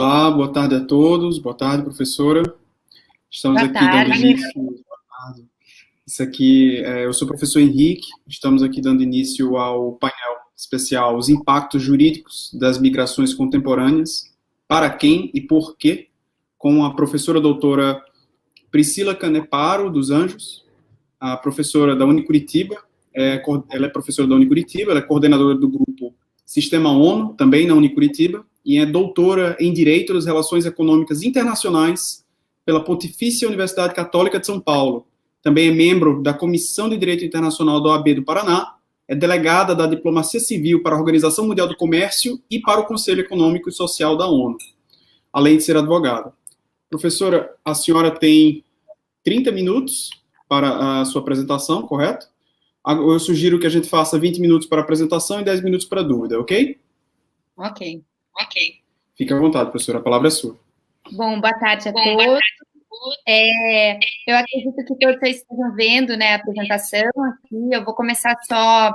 Olá, boa tarde a todos. Boa tarde, professora. Estamos Boa aqui dando tarde. início. Boa tarde. Isso aqui, eu sou o professor Henrique. Estamos aqui dando início ao painel especial Os Impactos Jurídicos das Migrações Contemporâneas, para quem e por quê, com a professora doutora Priscila Caneparo dos Anjos, a professora da Unicuritiba. Ela é professora da Unicuritiba, ela é coordenadora do grupo Sistema ONU, também na Unicuritiba, e é doutora em Direito das Relações Econômicas Internacionais pela Pontifícia Universidade Católica de São Paulo. Também é membro da Comissão de Direito Internacional da OAB do Paraná, é delegada da Diplomacia Civil para a Organização Mundial do Comércio e para o Conselho Econômico e Social da ONU, além de ser advogada. Professora, a senhora tem 30 minutos para a sua apresentação, correto? Eu sugiro que a gente faça 20 minutos para a apresentação e 10 minutos para a dúvida, ok? Ok. Fique à vontade, professora, a palavra é sua. Bom, boa tarde a todos. Eu acredito que todos vocês estejam vendo, né, a apresentação aqui. Eu vou começar só,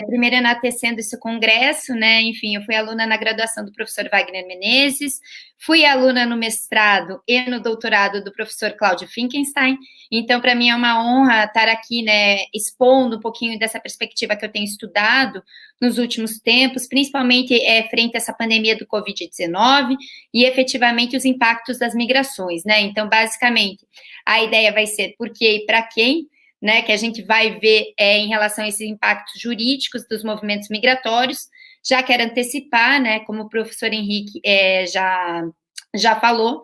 primeiro enaltecendo esse congresso, né? Enfim, eu fui aluna na graduação do professor Wagner Menezes, fui aluna no mestrado e no doutorado do professor Cláudio Finkenstein. Então, para mim é uma honra estar aqui, né, expondo um pouquinho dessa perspectiva que eu tenho estudado nos últimos tempos, principalmente frente a essa pandemia do Covid-19 e efetivamente os impactos das migrações, né? Então, basicamente, a ideia vai ser por quê e para quem, né, que a gente vai ver em relação a esses impactos jurídicos dos movimentos migratórios. Já quero antecipar, né, como o professor Henrique já falou,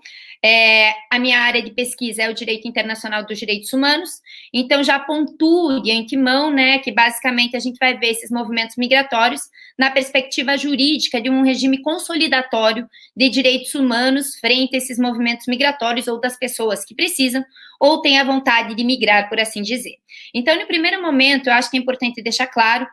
a minha área de pesquisa é o Direito Internacional dos Direitos Humanos, então já pontuo de antemão, né, que basicamente a gente vai ver esses movimentos migratórios na perspectiva jurídica de um regime consolidatório de direitos humanos frente a esses movimentos migratórios ou das pessoas que precisam ou têm a vontade de migrar, por assim dizer. Então, no primeiro momento, eu acho que é importante deixar claro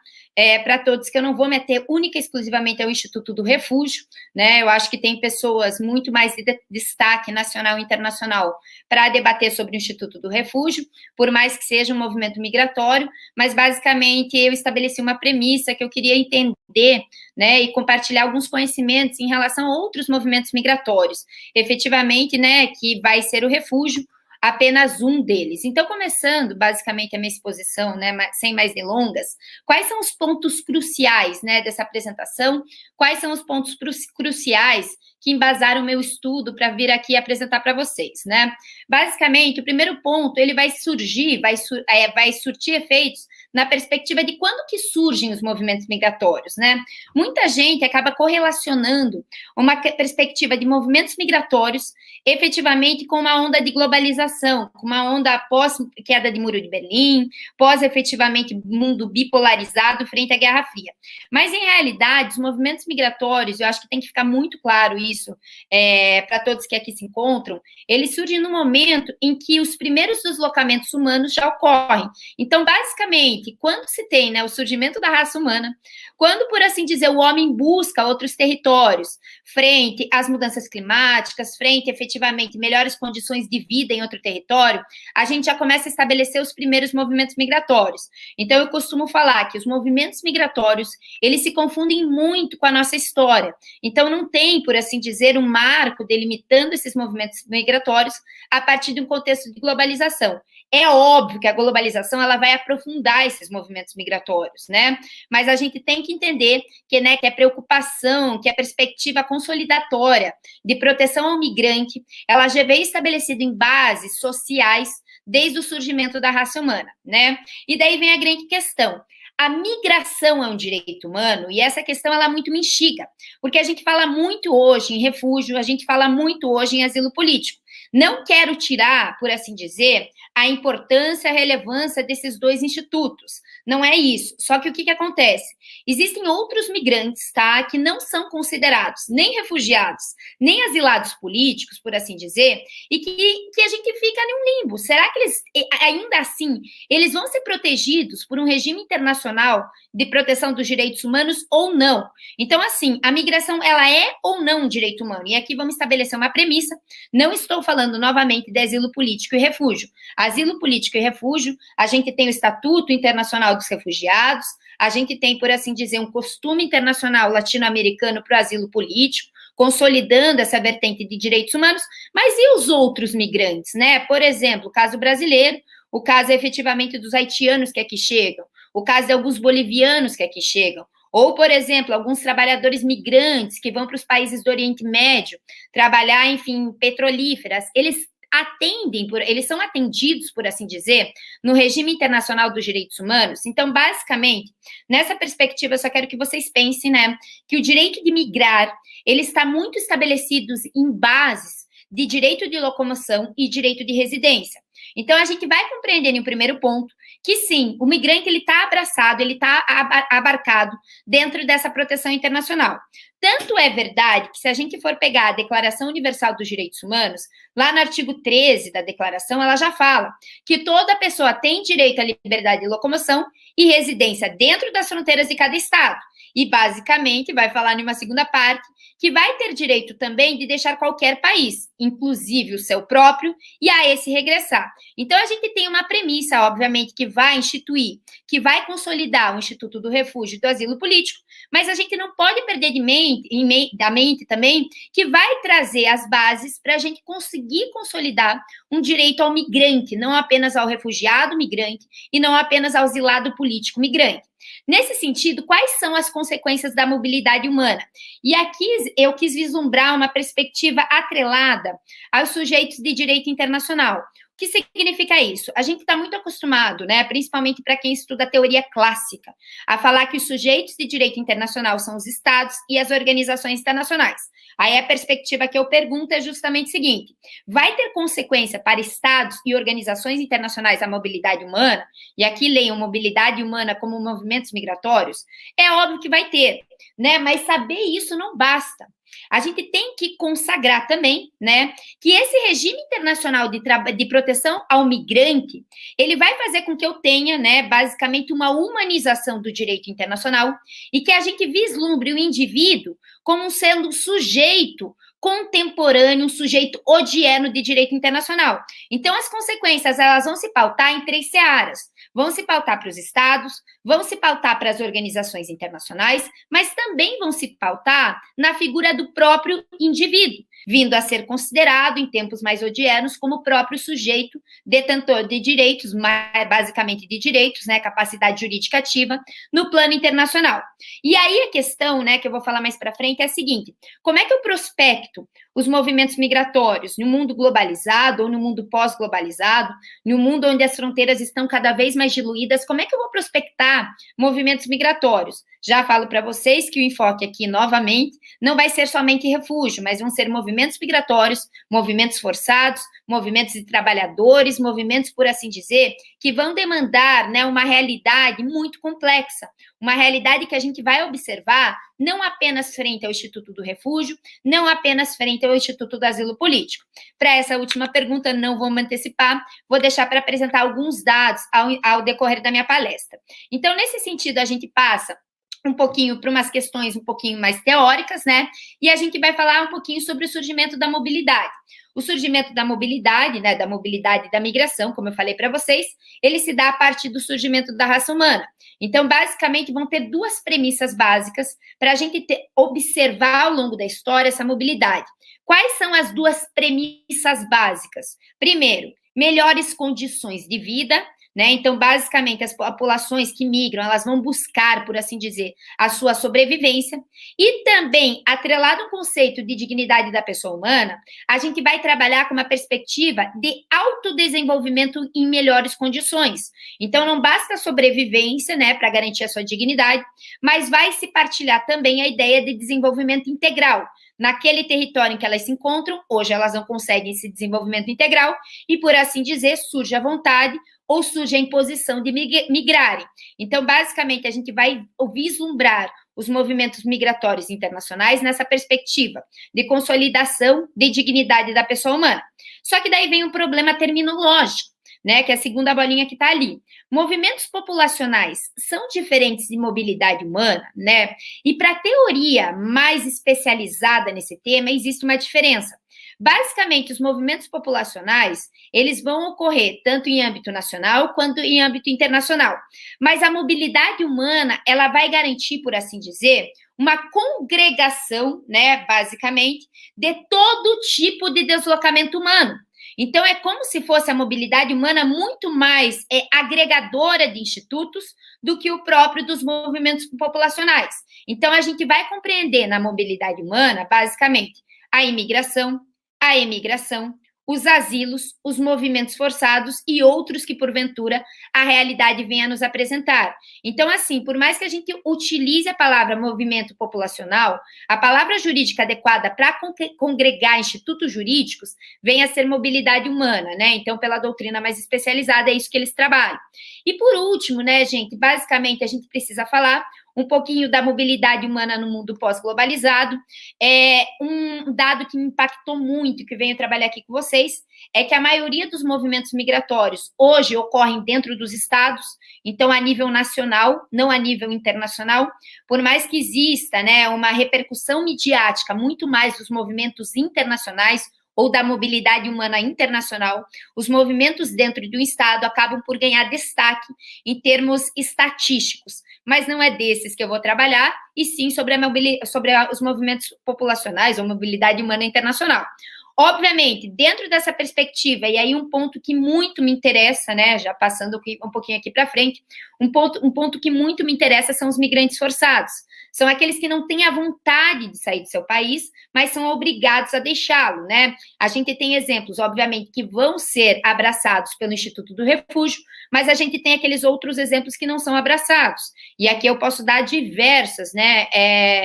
para todos que eu não vou me ater única e exclusivamente ao Instituto do Refúgio, né? Eu acho que tem pessoas muito mais de destaque nacional e internacional para debater sobre o Instituto do Refúgio, por mais que seja um movimento migratório, mas basicamente eu estabeleci uma premissa que eu queria entender, né, e compartilhar alguns conhecimentos em relação a outros movimentos migratórios, efetivamente, né, que vai ser o refúgio apenas um deles. Então, começando basicamente a minha exposição, né, sem mais delongas, quais são os pontos cruciais, né, dessa apresentação? Quais são os pontos cruciais que embasaram o meu estudo para vir aqui apresentar para vocês, né? Basicamente, o primeiro ponto, ele vai surgir, vai surtir efeitos na perspectiva de quando que surgem os movimentos migratórios, né? Muita gente acaba correlacionando uma perspectiva de movimentos migratórios efetivamente com uma onda de globalização, com uma onda pós queda de Muro de Berlim, pós efetivamente mundo bipolarizado frente à Guerra Fria. Mas, em realidade, os movimentos migratórios, eu acho que tem que ficar muito claro isso para todos que aqui se encontram, eles surgem no momento em que os primeiros deslocamentos humanos já ocorrem. Então, basicamente, quando se tem, né, o surgimento da raça humana, quando, por assim dizer, o homem busca outros territórios, frente às mudanças climáticas, frente, efetivamente, melhores condições de vida em outro território, a gente já começa a estabelecer os primeiros movimentos migratórios. Então, eu costumo falar que os movimentos migratórios, eles se confundem muito com a nossa história. Então, não tem, por assim dizer, um marco delimitando esses movimentos migratórios a partir de um contexto de globalização. É óbvio que a globalização ela vai aprofundar esses movimentos migratórios, né? Mas a gente tem que entender que, né, que a preocupação, que a perspectiva consolidatória de proteção ao migrante, ela já veio estabelecida em bases sociais desde o surgimento da raça humana, né? E daí vem a grande questão. A migração é um direito humano e essa questão ela muito me instiga, porque a gente fala muito hoje em refúgio, a gente fala muito hoje em asilo político. Não quero tirar, por assim dizer, a importância, a relevância desses dois institutos. Não é isso. Só que o que acontece? Existem outros migrantes, tá, que não são considerados nem refugiados, nem asilados políticos, por assim dizer, e que a gente fica em um limbo. Será que eles, ainda assim, eles vão ser protegidos por um regime internacional de proteção dos direitos humanos ou não? Então, assim, a migração, ela é ou não um direito humano? E aqui vamos estabelecer uma premissa. Não estou falando novamente de asilo político e refúgio. Asilo político e refúgio, a gente tem o Estatuto Internacional dos Refugiados, a gente tem, por assim dizer, um costume internacional latino-americano para o asilo político, consolidando essa vertente de direitos humanos, mas e os outros migrantes, né? Por exemplo, o caso brasileiro, o caso efetivamente dos haitianos que aqui chegam, o caso de alguns bolivianos que aqui chegam, ou, por exemplo, alguns trabalhadores migrantes que vão para os países do Oriente Médio trabalhar, enfim, petrolíferas, eles são atendidos, por assim dizer, no regime internacional dos direitos humanos. Então, basicamente, nessa perspectiva, eu só quero que vocês pensem, né, que o direito de migrar, ele está muito estabelecido em bases de direito de locomoção e direito de residência. Então, a gente vai compreender no primeiro ponto que, sim, o migrante ele está abraçado, ele está abarcado dentro dessa proteção internacional. Tanto é verdade que, se a gente for pegar a Declaração Universal dos Direitos Humanos, lá no artigo 13 da declaração, ela já fala que toda pessoa tem direito à liberdade de locomoção e residência dentro das fronteiras de cada estado. E, basicamente, vai falar em uma segunda parte que vai ter direito também de deixar qualquer país, inclusive o seu próprio, e a esse regressar. Então, a gente tem uma premissa, obviamente, que vai instituir, que vai consolidar o Instituto do Refúgio e do Asilo Político, mas a gente não pode perder da mente também que vai trazer as bases para a gente conseguir consolidar um direito ao migrante, não apenas ao refugiado migrante e não apenas ao exilado político migrante. Nesse sentido, quais são as consequências da mobilidade humana? E aqui eu quis vislumbrar uma perspectiva atrelada aos sujeitos de direito internacional. O que significa isso? A gente está muito acostumado, né, principalmente para quem estuda a teoria clássica, a falar que os sujeitos de direito internacional são os estados e as organizações internacionais. Aí a perspectiva que eu pergunto é justamente o seguinte: vai ter consequência para estados e organizações internacionais a mobilidade humana? E aqui leiam mobilidade humana como movimentos migratórios? É óbvio que vai ter, né? Mas saber isso não basta. A gente tem que consagrar também, né, que esse regime internacional de proteção ao migrante, ele vai fazer com que eu tenha, né, basicamente uma humanização do direito internacional e que a gente vislumbre o indivíduo como sendo um sujeito contemporâneo, um sujeito odierno de direito internacional. Então, as consequências, elas vão se pautar em 3 searas. Vão se pautar para os estados, vão se pautar para as organizações internacionais, mas também vão se pautar na figura do próprio indivíduo, vindo a ser considerado, em tempos mais odiernos, como o próprio sujeito detentor de direitos, basicamente de direitos, né, capacidade jurídica ativa, no plano internacional. E aí a questão, né, que eu vou falar mais para frente é a seguinte: como é que eu prospecto os movimentos migratórios no mundo globalizado ou no mundo pós-globalizado, no mundo onde as fronteiras estão cada vez mais diluídas? Como é que eu vou prospectar movimentos migratórios? Já falo para vocês que o enfoque aqui, novamente, não vai ser somente refúgio, mas vão ser movimentos migratórios, movimentos forçados, movimentos de trabalhadores, movimentos, por assim dizer, que vão demandar, né, uma realidade muito complexa, uma realidade que a gente vai observar não apenas frente ao Instituto do Refúgio, não apenas frente ao Instituto do Asilo Político. Para essa última pergunta, não vou me antecipar, vou deixar para apresentar alguns dados ao decorrer da minha palestra. Então, nesse sentido, a gente passa um pouquinho para umas questões um pouquinho mais teóricas, né? E a gente vai falar um pouquinho sobre o surgimento da mobilidade. O surgimento da mobilidade, né, da mobilidade e da migração, como eu falei para vocês, ele se dá a partir do surgimento da raça humana. Então, basicamente, vão ter 2 premissas básicas para a gente observar ao longo da história essa mobilidade. Quais são as 2 premissas básicas? Primeiro, melhores condições de vida, né? Então, basicamente, as populações que migram, elas vão buscar, por assim dizer, a sua sobrevivência. E também, atrelado ao conceito de dignidade da pessoa humana, a gente vai trabalhar com uma perspectiva de autodesenvolvimento em melhores condições. Então, não basta a sobrevivência, né, para garantir a sua dignidade, mas vai se partilhar também a ideia de desenvolvimento integral. Naquele território em que elas se encontram, hoje elas não conseguem esse desenvolvimento integral, e, por assim dizer, surge a vontade ou surge a imposição de migrarem. Então, basicamente, a gente vai vislumbrar os movimentos migratórios internacionais nessa perspectiva de consolidação de dignidade da pessoa humana. Só que daí vem um problema terminológico, né, que é a segunda bolinha que está ali. Movimentos populacionais são diferentes de mobilidade humana, né? E para a teoria mais especializada nesse tema, existe uma diferença. Basicamente, os movimentos populacionais, eles vão ocorrer tanto em âmbito nacional quanto em âmbito internacional. Mas a mobilidade humana, ela vai garantir, por assim dizer, uma congregação, né, basicamente, de todo tipo de deslocamento humano. Então, é como se fosse a mobilidade humana muito mais agregadora de institutos do que o próprio dos movimentos populacionais. Então, a gente vai compreender na mobilidade humana, basicamente, a imigração, a emigração, os asilos, os movimentos forçados e outros que, porventura, a realidade venha nos apresentar. Então, assim, por mais que a gente utilize a palavra movimento populacional, a palavra jurídica adequada para congregar institutos jurídicos vem a ser mobilidade humana, né? Então, pela doutrina mais especializada, é isso que eles trabalham. E, por último, né, gente, basicamente, a gente precisa falar um pouquinho da mobilidade humana no mundo pós-globalizado. Um dado que me impactou muito, que venho trabalhar aqui com vocês, é que a maioria dos movimentos migratórios hoje ocorrem dentro dos estados, então a nível nacional, não a nível internacional, por mais que exista, né, uma repercussão midiática muito mais dos movimentos internacionais ou da mobilidade humana internacional, os movimentos dentro de um estado acabam por ganhar destaque em termos estatísticos, mas não é desses que eu vou trabalhar, e sim sobre os movimentos populacionais ou mobilidade humana internacional. Obviamente, dentro dessa perspectiva, e aí um ponto que muito me interessa, né, já passando um pouquinho aqui para frente, um ponto que muito me interessa são os migrantes forçados. São aqueles que não têm a vontade de sair do seu país, mas são obrigados a deixá-lo, né? A gente tem exemplos, obviamente, que vão ser abraçados pelo Instituto do Refúgio, mas a gente tem aqueles outros exemplos que não são abraçados. E aqui eu posso dar diversas, né,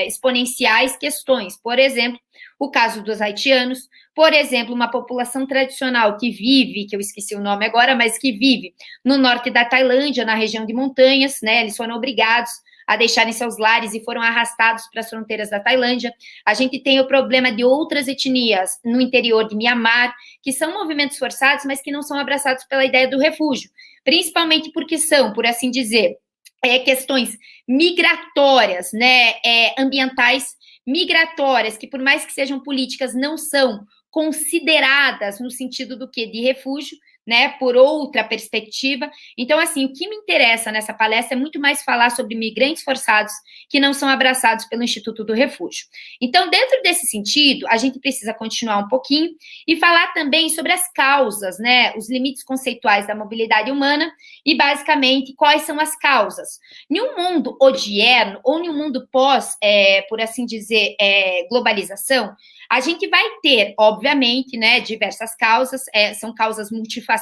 exponenciais questões. Por exemplo, o caso dos haitianos, por exemplo, uma população tradicional que vive, que eu esqueci o nome agora, mas que vive no norte da Tailândia, na região de montanhas, né? Eles foram obrigados a deixarem seus lares e foram arrastados para as fronteiras da Tailândia. A gente tem o problema de outras etnias no interior de Mianmar, que são movimentos forçados, mas que não são abraçados pela ideia do refúgio, principalmente porque são, por assim dizer, questões migratórias, né, ambientais, migratórias, que por mais que sejam políticas, não são consideradas no sentido do quê? De refúgio, né, por outra perspectiva. Então, assim, o que me interessa nessa palestra é muito mais falar sobre migrantes forçados que não são abraçados pelo Instituto do Refúgio. Então, dentro desse sentido, a gente precisa continuar um pouquinho e falar também sobre as causas, né, os limites conceituais da mobilidade humana e, basicamente, quais são as causas. Em um mundo odierno ou em um mundo pós, por assim dizer, globalização, a gente vai ter, obviamente, né, diversas causas, são causas multifacetadas,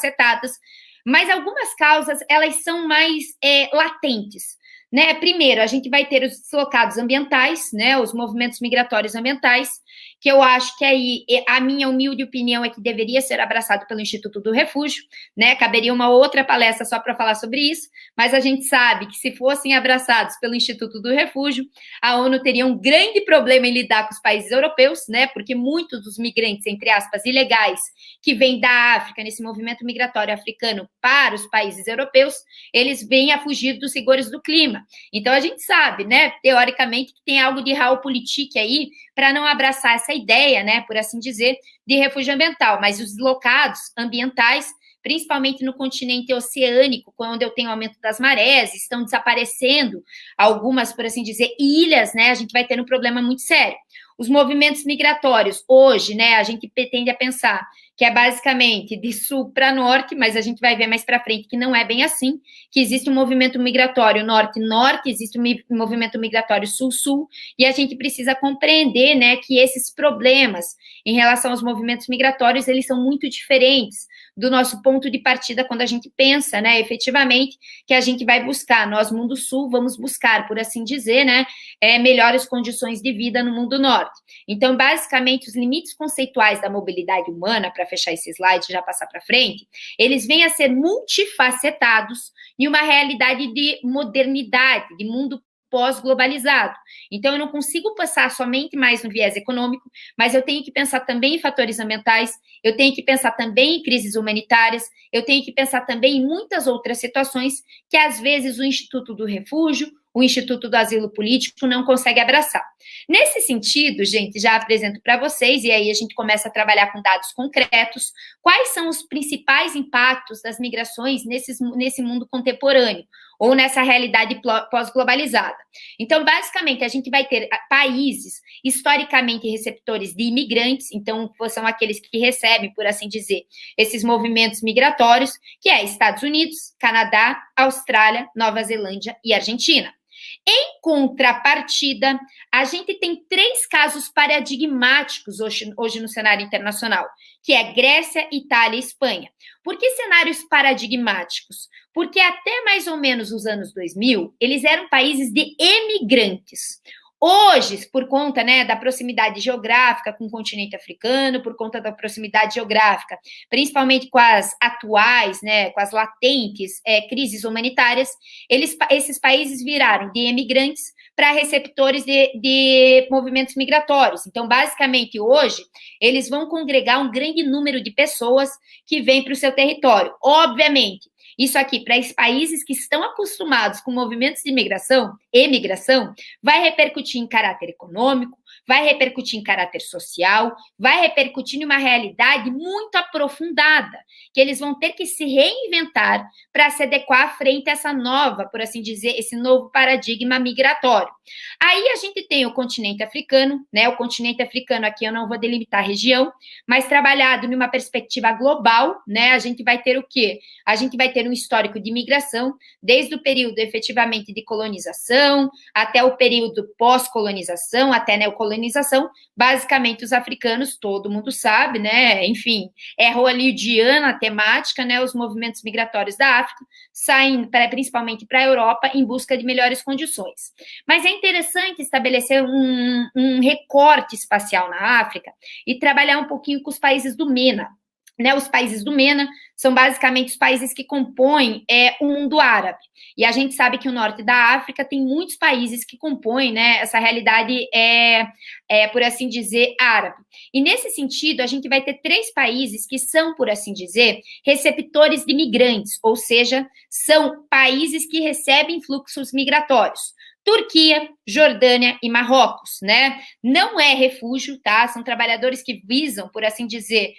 mas algumas causas, elas são mais latentes, né? Primeiro, a gente vai ter os deslocados ambientais, né, os movimentos migratórios ambientais, que eu acho que aí, a minha humilde opinião é que deveria ser abraçado pelo Instituto do Refúgio, né, caberia uma outra palestra só para falar sobre isso, mas a gente sabe que se fossem abraçados pelo Instituto do Refúgio, a ONU teria um grande problema em lidar com os países europeus, né, porque muitos dos migrantes, entre aspas, ilegais, que vêm da África, nesse movimento migratório africano para os países europeus, eles vêm a fugir dos rigores do clima. Então, a gente sabe, né, teoricamente, que tem algo de realpolitik aí para não abraçar essa ideia, né, por assim dizer, de refúgio ambiental, mas os deslocados ambientais, principalmente no continente oceânico, quando eu tenho aumento das marés, estão desaparecendo algumas, por assim dizer, ilhas, né, a gente vai ter um problema muito sério. Os movimentos migratórios, hoje, né, a gente tende a pensar que é basicamente de sul para norte, mas a gente vai ver mais para frente que não é bem assim, que existe um movimento migratório norte-norte, existe um movimento migratório sul-sul, e a gente precisa compreender, né, que esses problemas em relação aos movimentos migratórios, eles são muito diferentes do nosso ponto de partida quando a gente pensa, né, efetivamente, que a gente vai buscar, nós, mundo sul, vamos buscar, por assim dizer, né, melhores condições de vida no mundo norte. Então, basicamente, os limites conceituais da mobilidade humana, para fechar esse slide e já passar para frente, eles vêm a ser multifacetados em uma realidade de modernidade, de mundo pós-globalizado. Então, eu não consigo passar somente mais no viés econômico, mas eu tenho que pensar também em fatores ambientais, eu tenho que pensar também em crises humanitárias, eu tenho que pensar também em muitas outras situações que, às vezes, o Instituto do Refúgio o Instituto do Asilo Político não consegue abraçar. Nesse sentido, gente, já apresento para vocês, e aí a gente começa a trabalhar com dados concretos, quais são os principais impactos das migrações nesse mundo contemporâneo, ou nessa realidade pós-globalizada. Então, basicamente, a gente vai ter países historicamente receptores de imigrantes, então são aqueles que recebem, por assim dizer, esses movimentos migratórios, que é Estados Unidos, Canadá, Austrália, Nova Zelândia e Argentina. Em contrapartida, a gente tem 3 casos paradigmáticos hoje no cenário internacional, que é Grécia, Itália e Espanha. Por que cenários paradigmáticos? Porque até mais ou menos os anos 2000, eles eram países de emigrantes. Hoje, por conta, né, da proximidade geográfica com o continente africano, por conta da proximidade geográfica, principalmente com as atuais, né, com as latentes crises humanitárias, esses países viraram de emigrantes para receptores de movimentos migratórios. Então, basicamente, hoje, eles vão congregar um grande número de pessoas que vêm para o seu território. Obviamente, isso aqui, para esses países que estão acostumados com movimentos de emigração, vai repercutir em caráter econômico, vai repercutir em caráter social, vai repercutir em uma realidade muito aprofundada, que eles vão ter que se reinventar para se adequar frente a essa nova, por assim dizer, esse novo paradigma migratório. Aí a gente tem o continente africano, né? O continente africano aqui eu não vou delimitar a região, mas trabalhado numa perspectiva global, né? A gente vai ter o quê? A gente vai ter um histórico de migração, desde o período efetivamente de colonização, até o período pós-colonização, até neocolonização. Basicamente, os africanos, todo mundo sabe, né? Enfim, é hollywoodiana a temática, né? Os movimentos migratórios da África saem principalmente para a Europa em busca de melhores condições. Mas é interessante estabelecer um recorte espacial na África e trabalhar um pouquinho com os países do MENA. Né, os países do MENA são basicamente os países que compõem o mundo árabe. E a gente sabe que o norte da África tem muitos países que compõem, né, essa realidade, por assim dizer, árabe. E nesse sentido, a gente vai ter 3 países que são, por assim dizer, receptores de migrantes, ou seja, são países que recebem fluxos migratórios. Turquia, Jordânia e Marrocos, né? Não é refúgio, tá? São trabalhadores que visam, por assim dizer,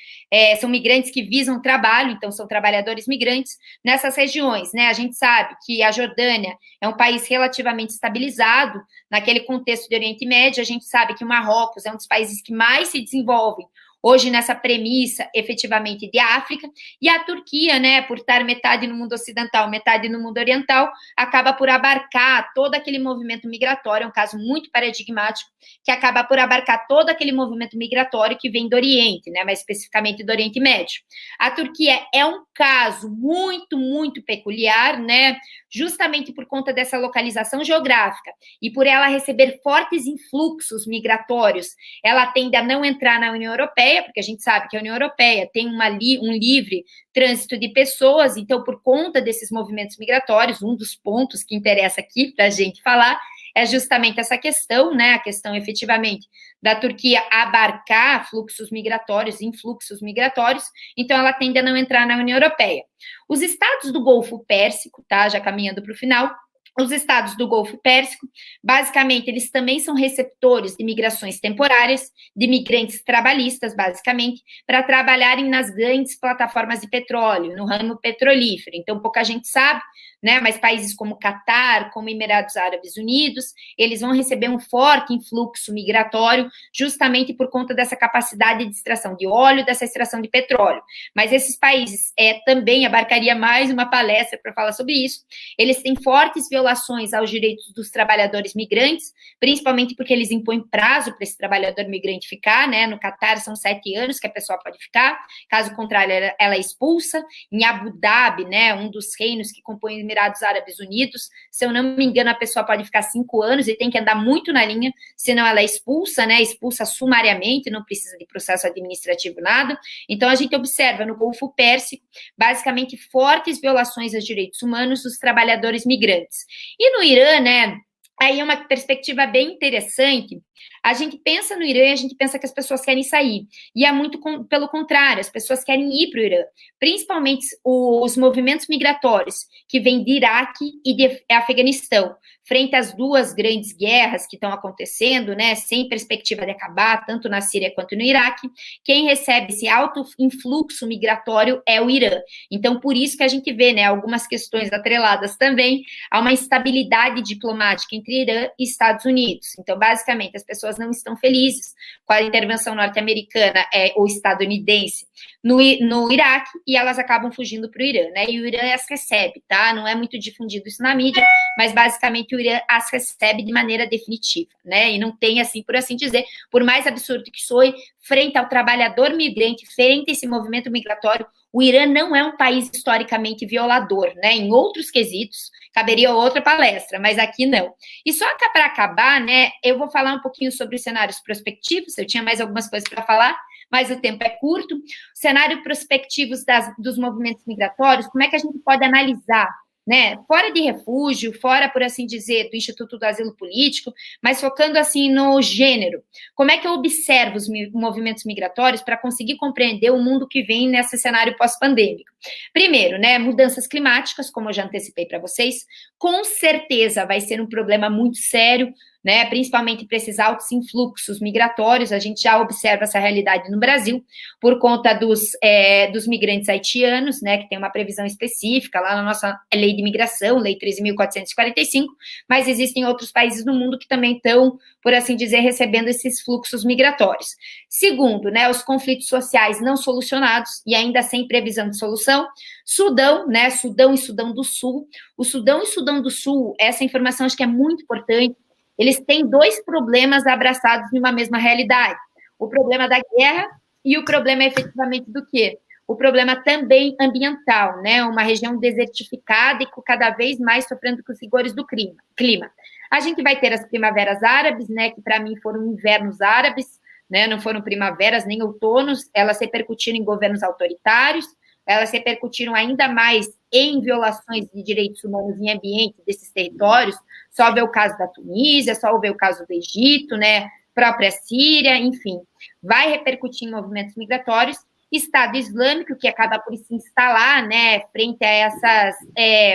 são migrantes que visam trabalho, então são trabalhadores migrantes nessas regiões, né? A gente sabe que a Jordânia é um país relativamente estabilizado naquele contexto de Oriente Médio, a gente sabe que o Marrocos é um dos países que mais se desenvolvem hoje nessa premissa, efetivamente, de África, e a Turquia, né, por estar metade no mundo ocidental, metade no mundo oriental, acaba por abarcar todo aquele movimento migratório, é um caso muito paradigmático, que acaba por abarcar todo aquele movimento migratório que vem do Oriente, né, mais especificamente do Oriente Médio. A Turquia é um caso muito, muito peculiar, né, justamente por conta dessa localização geográfica e por ela receber fortes influxos migratórios, ela tende a não entrar na União Europeia, porque a gente sabe que a União Europeia tem um livre trânsito de pessoas, então, por conta desses movimentos migratórios, um dos pontos que interessa aqui para a gente falar é justamente essa questão, né, a questão efetivamente da Turquia abarcar fluxos migratórios, influxos migratórios, então ela tende a não entrar na União Europeia. Os estados do Golfo Pérsico, tá, já caminhando para o final, os estados do Golfo Pérsico, basicamente, eles também são receptores de migrações temporárias, de migrantes trabalhistas, basicamente, para trabalharem nas grandes plataformas de petróleo, no ramo petrolífero. Então, pouca gente sabe, né, mas países como Catar, como Emirados Árabes Unidos, eles vão receber um forte influxo migratório, justamente por conta dessa capacidade de extração de óleo, dessa extração de petróleo. Mas esses países também abarcaria mais uma palestra para falar sobre isso. Eles têm fortes violações aos direitos dos trabalhadores migrantes, principalmente porque eles impõem prazo para esse trabalhador migrante ficar, né? No Catar são 7 anos que a pessoa pode ficar, caso contrário, ela é expulsa. Em Abu Dhabi, né, um dos reinos que compõem os Emirados Árabes Unidos, se eu não me engano, a pessoa pode ficar 5 anos e tem que andar muito na linha, senão ela é expulsa, né? Expulsa sumariamente, não precisa de processo administrativo, nada. Então, a gente observa no Golfo Pérsico, basicamente, fortes violações aos direitos humanos dos trabalhadores migrantes. E no Irã, né, aí é uma perspectiva bem interessante, A gente pensa no Irã e a gente pensa que as pessoas querem sair. E é muito pelo contrário, as pessoas querem ir para o Irã. Principalmente os movimentos migratórios que vêm de Iraque e de Afeganistão, frente às duas grandes guerras que estão acontecendo, né, sem perspectiva de acabar, tanto na Síria quanto no Iraque. Quem recebe esse alto influxo migratório é o Irã. Então, por isso que a gente vê, né, algumas questões atreladas também a uma instabilidade diplomática entre Irã e Estados Unidos. Então, basicamente, as pessoas não estão felizes com a intervenção norte-americana ou estadunidense no Iraque, e elas acabam fugindo para o Irã, né? E o Irã as recebe, tá? Não é muito difundido isso na mídia, mas basicamente o Irã as recebe de maneira definitiva, né? E não tem, assim, por assim dizer, por mais absurdo que soe, frente ao trabalhador migrante, frente a esse movimento migratório, o Irã não é um país historicamente violador, né? Em outros quesitos, caberia outra palestra, mas aqui não. E só para acabar, né, eu vou falar um pouquinho sobre os cenários prospectivos, eu tinha mais algumas coisas para falar, mas o tempo é curto. Cenário prospectivos dos movimentos migratórios, como é que a gente pode analisar, né? Fora de refúgio, fora, por assim dizer, do Instituto do Asilo Político, mas focando assim no gênero. Como é que eu observo os movimentos migratórios para conseguir compreender o mundo que vem nesse cenário pós-pandêmico? Primeiro, né, mudanças climáticas, como eu já antecipei para vocês, com certeza vai ser um problema muito sério, né, principalmente para esses altos influxos migratórios. A gente já observa essa realidade no Brasil, por conta dos migrantes haitianos, né, que tem uma previsão específica lá na nossa lei de imigração, lei 13.445, mas existem outros países no mundo que também estão, por assim dizer, recebendo esses fluxos migratórios. Segundo, né, os conflitos sociais não solucionados e ainda sem previsão de solução. Sudão, né, Sudão e Sudão do Sul. O Sudão e Sudão do Sul, essa informação acho que é muito importante. Eles têm dois problemas abraçados em uma mesma realidade. O problema da guerra e o problema efetivamente do quê? O problema também ambiental, né? Uma região desertificada e cada vez mais sofrendo com os rigores do clima. A gente vai ter as primaveras árabes, né? Que para mim foram invernos árabes, né? Não foram primaveras nem outonos, elas repercutiram em governos autoritários, elas repercutiram ainda mais em violações de direitos humanos em ambiente desses territórios. Só ver o caso da Tunísia, só ver o caso do Egito, né? Própria Síria, enfim, vai repercutir em movimentos migratórios. Estado Islâmico, que acaba por se instalar, né, frente a essas,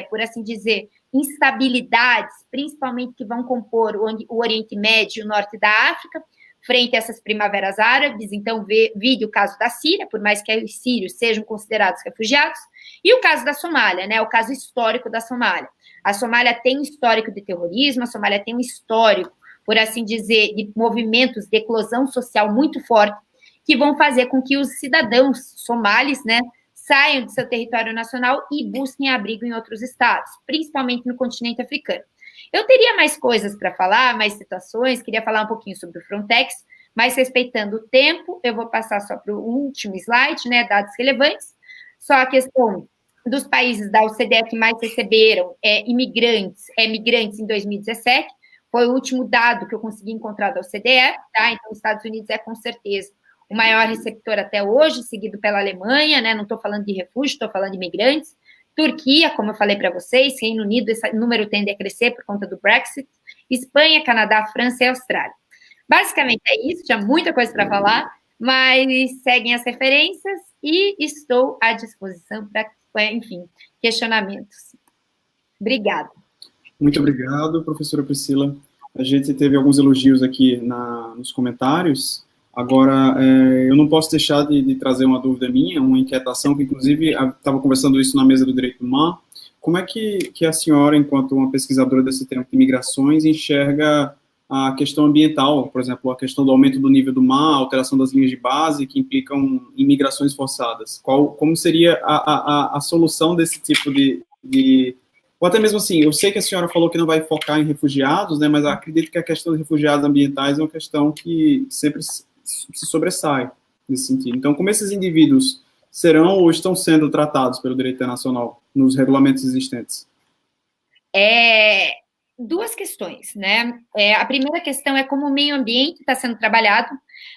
por assim dizer, instabilidades, principalmente que vão compor o Oriente Médio e o Norte da África, frente a essas primaveras árabes. Então, vide o caso da Síria, por mais que os sírios sejam considerados refugiados, e o caso da Somália, né, o caso histórico da Somália. A Somália tem um histórico de terrorismo, a Somália tem um histórico, por assim dizer, de movimentos de eclosão social muito forte, que vão fazer com que os cidadãos somalis, né, saiam de seu território nacional e busquem abrigo em outros estados, principalmente no continente africano. Eu teria mais coisas para falar, mais situações, queria falar um pouquinho sobre o Frontex, mas respeitando o tempo, eu vou passar só para o último slide, né, dados relevantes. Só a questão dos países da OCDE que mais receberam migrantes em 2017, foi o último dado que eu consegui encontrar da OCDE, tá? Então, os Estados Unidos é com certeza o maior receptor até hoje, seguido pela Alemanha, né? Não estou falando de refúgio, estou falando de imigrantes. Turquia, como eu falei para vocês, Reino Unido, esse número tende a crescer por conta do Brexit. Espanha, Canadá, França e Austrália. Basicamente é isso, tinha muita coisa para falar, mas seguem as referências e estou à disposição para, enfim, questionamentos. Obrigada. Muito obrigado, professora Priscila. A gente teve alguns elogios aqui nos comentários. Agora, eu não posso deixar de trazer uma dúvida minha, uma inquietação, que inclusive estava conversando isso na mesa do Direito do Mar. Como é que a senhora, enquanto uma pesquisadora desse tema de migrações, enxerga a questão ambiental, por exemplo, a questão do aumento do nível do mar, a alteração das linhas de base que implicam em migrações forçadas? Como seria a solução desse tipo de... Ou até mesmo assim, eu sei que a senhora falou que não vai focar em refugiados, né, mas acredito que a questão de refugiados ambientais é uma questão que sempre se sobressai nesse sentido. Então, como esses indivíduos serão ou estão sendo tratados pelo direito internacional nos regulamentos existentes? Duas questões, né? A primeira questão é como o meio ambiente está sendo trabalhado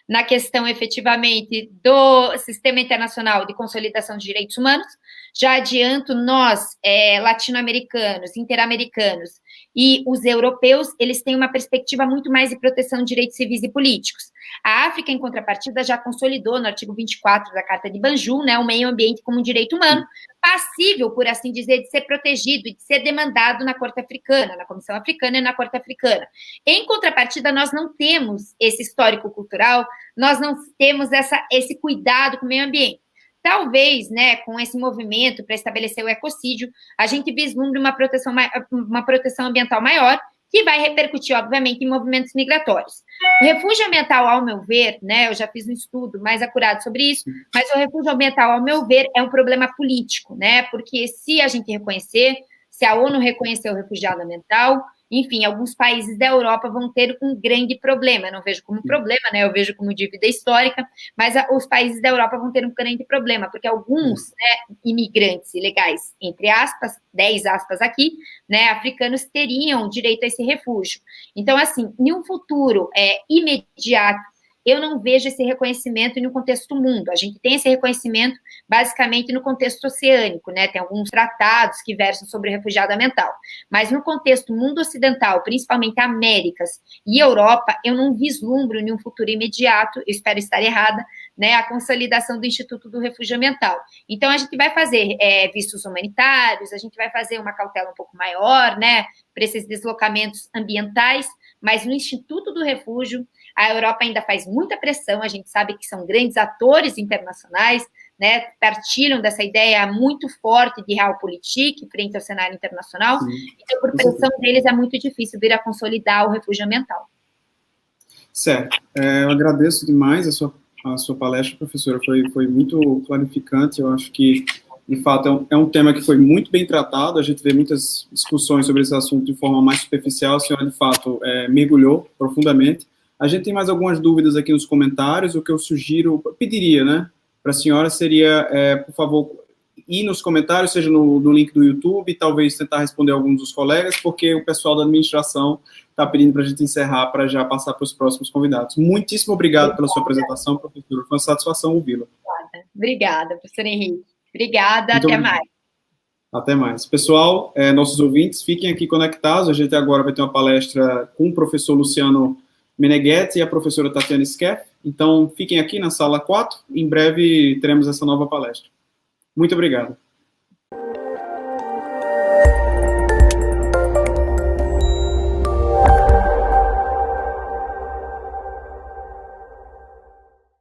na questão, efetivamente, do Sistema Internacional de Consolidação de Direitos Humanos. Já adianto, nós, latino-americanos, interamericanos, E os europeus, eles têm uma perspectiva muito mais de proteção de direitos civis e políticos. A África, em contrapartida, já consolidou no artigo 24 da Carta de Banjul, né, o meio ambiente como um direito humano, passível, por assim dizer, de ser protegido e de ser demandado na Corte Africana, na Comissão Africana e na Corte Africana. Em contrapartida, nós não temos esse histórico cultural, nós não temos esse cuidado com o meio ambiente. Talvez, né, com esse movimento para estabelecer o ecocídio, a gente vislumbre uma proteção ambiental maior, que vai repercutir, obviamente, em movimentos migratórios. O refúgio ambiental, ao meu ver, né, eu já fiz um estudo mais acurado sobre isso, mas o refúgio ambiental, ao meu ver, é um problema político, né, porque se a gente reconhecer, se a ONU reconhecer o refugiado ambiental, enfim, alguns países da Europa vão ter um grande problema. Eu não vejo como problema, né? Eu vejo como dívida histórica, mas os países da Europa vão ter um grande problema, porque alguns, né, imigrantes ilegais, entre aspas, 10 aspas aqui, né, africanos teriam direito a esse refúgio. Então, assim, em um futuro imediato, eu não vejo esse reconhecimento no contexto mundo. A gente tem esse reconhecimento basicamente no contexto oceânico, né? Tem alguns tratados que versam sobre refugiado ambiental. Mas no contexto mundo ocidental, principalmente Américas e Europa, eu não vislumbro em um futuro imediato, eu espero estar errada, né, a consolidação do Instituto do Refúgio Ambiental. Então, a gente vai fazer vistos humanitários, a gente vai fazer uma cautela um pouco maior, né, para esses deslocamentos ambientais, mas no Instituto do Refúgio, a Europa ainda faz muita pressão, a gente sabe que são grandes atores internacionais, né, partilham dessa ideia muito forte de realpolitik frente ao cenário internacional, então, por pressão deles, é muito difícil vir a consolidar o refúgio ambiental. Certo. Eu agradeço demais a sua palestra, professora, foi muito clarificante, eu acho que, de fato, é um tema que foi muito bem tratado, a gente vê muitas discussões sobre esse assunto de forma mais superficial, a senhora, de fato, mergulhou profundamente. A gente tem mais algumas dúvidas aqui nos comentários, o que eu pediria, né, para a senhora seria, por favor, ir nos comentários, seja no link do YouTube, talvez tentar responder alguns dos colegas, porque o pessoal da administração está pedindo para a gente encerrar, para já passar para os próximos convidados. Muitíssimo obrigado pela sua apresentação, professora, foi uma satisfação ouvi-la. Obrigada, professor Henrique. Obrigada, até mais. Até mais. Pessoal, nossos ouvintes, fiquem aqui conectados, a gente agora vai ter uma palestra com o professor Luciano Meneghetti e a professora Tatiana Skeff, então fiquem aqui na sala 4, em breve teremos essa nova palestra. Muito obrigado.